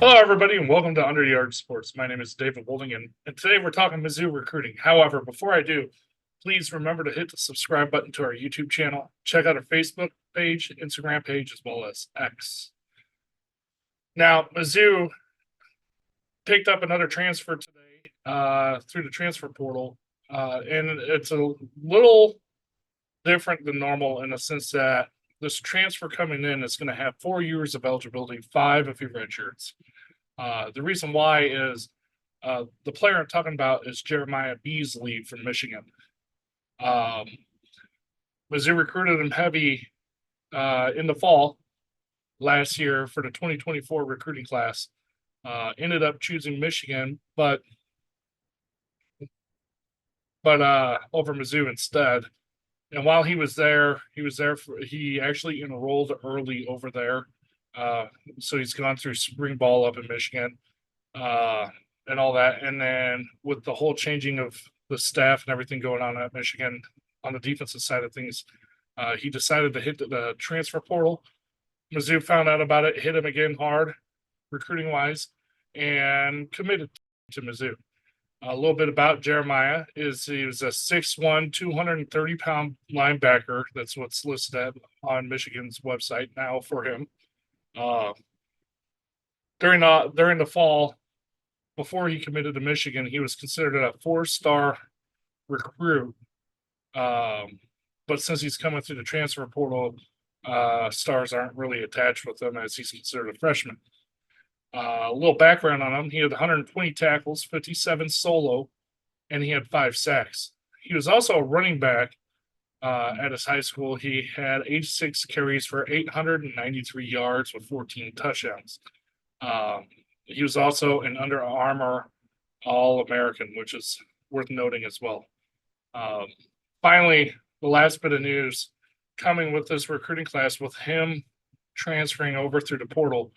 Hello, everybody, and welcome to Underyard Sports. My name is David Woldingen, and today we're talking Mizzou recruiting. However, before I do, please remember to hit the subscribe button to our YouTube channel. Check out our Facebook page, Instagram page, as well as X. Now, Mizzou picked up another transfer today through the transfer portal, and it's a little different than normal in the sense that this transfer coming in is going to have 4 years of eligibility, 5 if he redshirts. The reason why is the player I'm talking about is Jeremiah Beasley from Michigan. Mizzou recruited him heavy in the fall last year for the 2024 recruiting class. Ended up choosing Michigan, but over Mizzou instead. And while he he actually enrolled early over there. So he's gone through spring ball up in Michigan and all that. And then with the whole changing of the staff and everything going on at Michigan on the defensive side of things, he decided to hit the transfer portal. Mizzou found out about it, hit him again hard, recruiting wise, and committed to Mizzou. A little bit about Jeremiah is he was a 6'1", 230-pound linebacker. That's what's listed on Michigan's website now for him. During the fall, before he committed to Michigan, he was considered a 4-star recruit. But since he's coming through the transfer portal, stars aren't really attached with him as he's considered a freshman. A little background on him: he had 120 tackles, 57 solo, and he had 5 sacks. He was also a running back at his high school. He had 86 carries for 893 yards with 14 touchdowns. He was also an Under Armour All-American, which is worth noting as well. Finally, the last bit of news coming with this recruiting class, with him transferring over through the portal,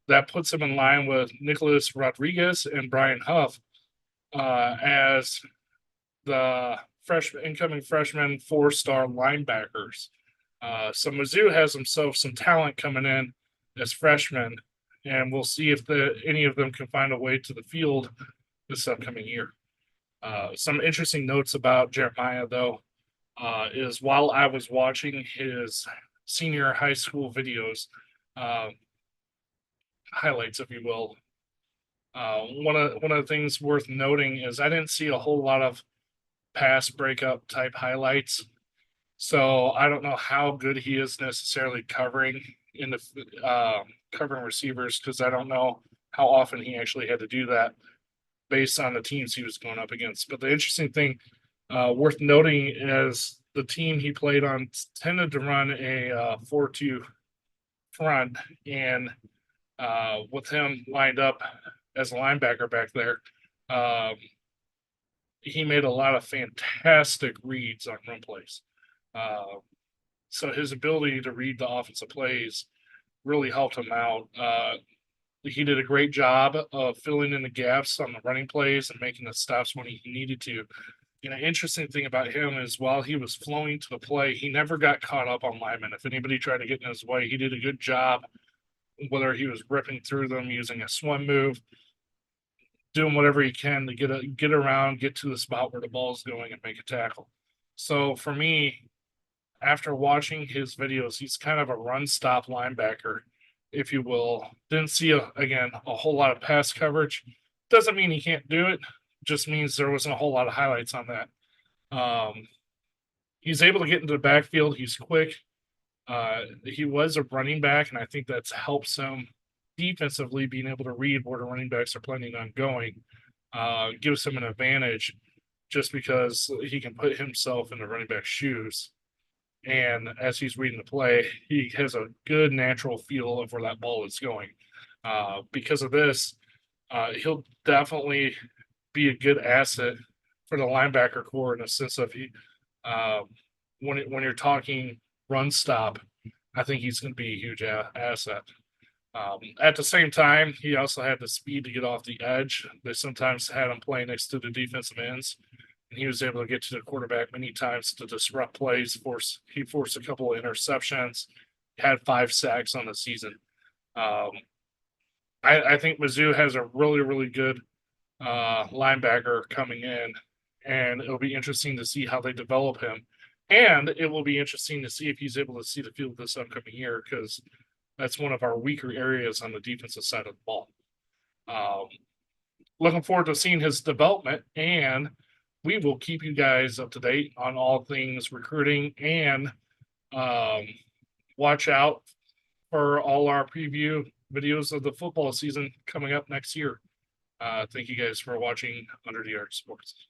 that puts him in line with Nicholas Rodriguez and Brian Huff as the incoming freshman 4-star linebackers. So Mizzou has himself some talent coming in as freshmen, and we'll see if any of them can find a way to the field this upcoming year. Some interesting notes about Jeremiah, though, is while I was watching his senior high school videos, highlights, if you will, one of the things worth noting is I didn't see a whole lot of pass breakup type highlights, so I don't know how good he is necessarily covering receivers, because I don't know how often he actually had to do that based on the teams he was going up against. But the interesting thing worth noting is the team he played on tended to run a 4-2 front, and with him lined up as a linebacker back there, he made a lot of fantastic reads on run plays. So his ability to read the offensive plays really helped him out. He did a great job of filling in the gaps on the running plays and making the stops when he needed to. And an interesting thing about him is while he was flowing to the play, he never got caught up on linemen. If anybody tried to get in his way, he did a good job, whether he was ripping through them using a swim move, doing whatever he can to get around, get to the spot where the ball is going and make a tackle. So for me, after watching his videos, he's kind of a run-stop linebacker, if you will. Didn't see, a whole lot of pass coverage. Doesn't mean he can't do it. Just means there wasn't a whole lot of highlights on that. He's able to get into the backfield. He's quick. He was a running back, and I think that's helps him defensively, being able to read where the running backs are planning on going. Gives him an advantage just because he can put himself in the running back's shoes. And as he's reading the play, he has a good natural feel of where that ball is going. Because of this, he'll definitely be a good asset for the linebacker core in a sense of when you're talking run stop, I think he's going to be a huge asset. At the same time, he also had the speed to get off the edge. They sometimes had him play next to the defensive ends, and he was able to get to the quarterback many times to disrupt plays. He forced a couple of interceptions, had 5 sacks on the season. I think Mizzou has a really, really good linebacker coming in, and it'll be interesting to see how they develop him. And it will be interesting to see if he's able to see the field this upcoming year, because that's one of our weaker areas on the defensive side of the ball. Looking forward to seeing his development, and we will keep you guys up to date on all things recruiting, and watch out for all our preview videos of the football season coming up next year. Thank you guys for watching Under the Arc Sports.